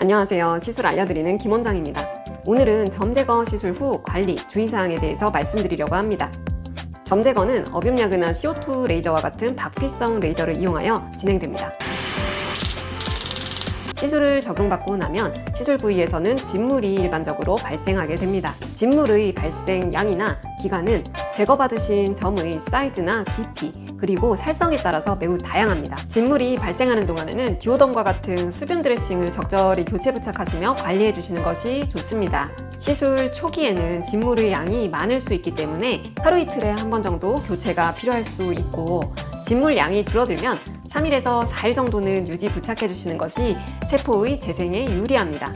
안녕하세요. 시술 알려드리는 김원장입니다. 오늘은 점 제거 시술 후 관리, 주의사항에 대해서 말씀드리려고 합니다. 점 제거는 업용야그나 CO2 레이저와 같은 박피성 레이저를 이용하여 진행됩니다. 시술을 적용받고 나면 시술 부위에서는 진물이 일반적으로 발생하게 됩니다. 진물의 발생 양이나 기간은 제거받으신 점의 사이즈나 깊이, 그리고 살성에 따라서 매우 다양합니다. 진물이 발생하는 동안에는 듀오덤과 같은 수분 드레싱을 적절히 교체 부착하시며 관리해 주시는 것이 좋습니다. 시술 초기에는 진물의 양이 많을 수 있기 때문에 하루 이틀에 한 번 정도 교체가 필요할 수 있고, 진물 양이 줄어들면 3일에서 4일 정도는 유지 부착해 주시는 것이 세포의 재생에 유리합니다.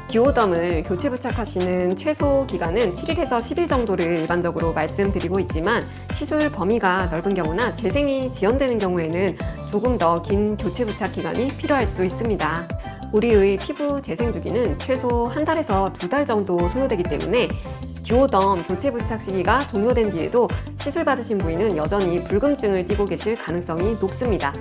듀오덤을 교체 부착하시는 최소 기간은 7일에서 10일 정도를 일반적으로 말씀드리고 있지만, 시술 범위가 넓은 경우나 재생이 지연되는 경우에는 조금 더 긴 교체 부착 기간이 필요할 수 있습니다. 우리의 피부 재생 주기는 최소 한 달에서 2달 정도 소요되기 때문에 듀오덤 교체 부착 시기가 종료된 뒤에도 시술 받으신 부위는 여전히 불금증을 띠고 계실 가능성이 높습니다.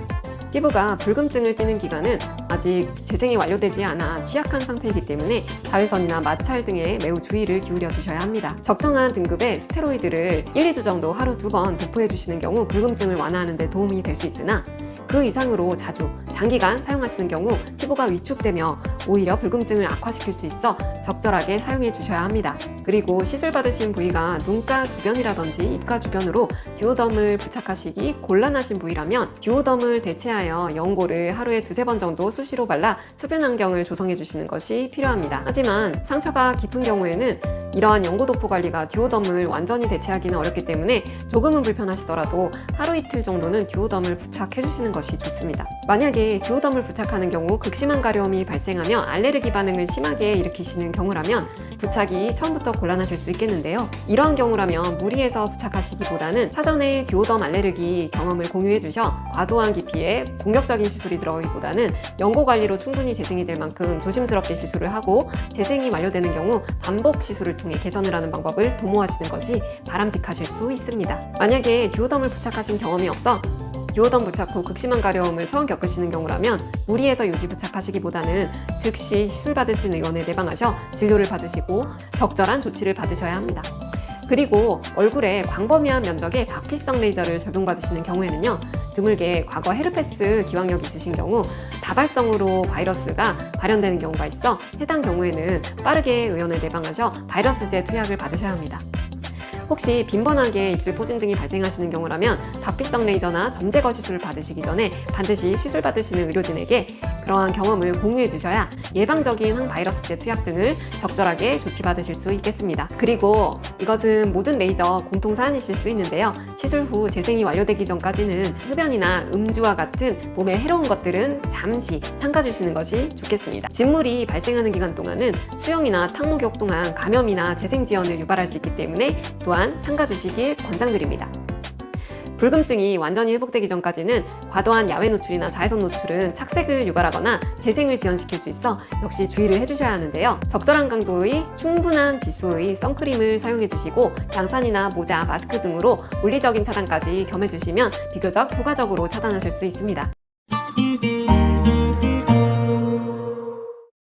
피부가 불금증을 띠는 기간은 아직 재생이 완료되지 않아 취약한 상태이기 때문에 자외선이나 마찰 등에 매우 주의를 기울여 주셔야 합니다. 적정한 등급의 스테로이드를 1, 2주 정도 하루 2번 도포해 주시는 경우 불금증을 완화하는 데 도움이 될 수 있으나, 그 이상으로 자주 장기간 사용하시는 경우 피부가 위축되며 오히려 불금증을 악화시킬 수 있어 적절하게 사용해 주셔야 합니다. 그리고 시술 받으신 부위가 눈가 주변이라든지 입가 주변으로 듀오덤을 부착하시기 곤란하신 부위라면 듀오덤을 대체하여 연고를 하루에 2-3번 정도 수시로 발라 수분 환경을 조성해 주시는 것이 필요합니다. 하지만 상처가 깊은 경우에는 이러한 연고 도포 관리가 듀오덤을 완전히 대체하기는 어렵기 때문에 조금은 불편하시더라도 하루 이틀 정도는 듀오덤을 부착해 주시는 것이 좋습니다. 만약에 듀오덤을 부착하는 경우 극심한 가려움이 발생하며 알레르기 반응을 심하게 일으키시는 경우라면 부착이 처음부터 곤란하실 수 있겠는데요. 이러한 경우라면 무리해서 부착하시기보다는 사전에 듀오덤 알레르기 경험을 공유해 주셔 과도한 깊이의 공격적인 시술이 들어가기보다는 연고 관리로 충분히 재생이 될 만큼 조심스럽게 시술을 하고, 재생이 완료되는 경우 반복 시술을 통해 개선을 하는 방법을 도모하시는 것이 바람직하실 수 있습니다. 만약에 듀오덤을 부착하신 경험이 없어 듀오덤 부착 후 극심한 가려움을 처음 겪으시는 경우라면 무리해서 유지 부착하시기보다는 즉시 시술 받으신 의원에 내방하셔 진료를 받으시고 적절한 조치를 받으셔야 합니다. 그리고 얼굴에 광범위한 면적의 박피성 레이저를 적용받으시는 경우에는요, 드물게 과거 헤르페스 기왕력 있으신 경우 다발성으로 바이러스가 발현되는 경우가 있어 해당 경우에는 빠르게 의원을 내방하셔 바이러스제 투약을 받으셔야 합니다. 혹시 빈번하게 입술 포진 등이 발생하시는 경우라면 박피성 레이저나 점 제거 시술을 받으시기 전에 반드시 시술 받으시는 의료진에게 그러한 경험을 공유해 주셔야 예방적인 항바이러스제 투약 등을 적절하게 조치받으실 수 있겠습니다. 그리고 이것은 모든 레이저 공통 사안이실 수 있는데요. 시술 후 재생이 완료되기 전까지는 흡연이나 음주와 같은 몸에 해로운 것들은 잠시 삼가주시는 것이 좋겠습니다. 진물이 발생하는 기간 동안은 수영이나 탕목욕 동안 감염이나 재생 지연을 유발할 수 있기 때문에 또한 삼가주시길 권장드립니다. 불금증이 완전히 회복되기 전까지는 과도한 야외 노출이나 자외선 노출은 착색을 유발하거나 재생을 지연시킬 수 있어 역시 주의를 해주셔야 하는데요. 적절한 강도의 충분한 지수의 선크림을 사용해 주시고 양산이나 모자, 마스크 등으로 물리적인 차단까지 겸해 주시면 비교적 효과적으로 차단하실 수 있습니다.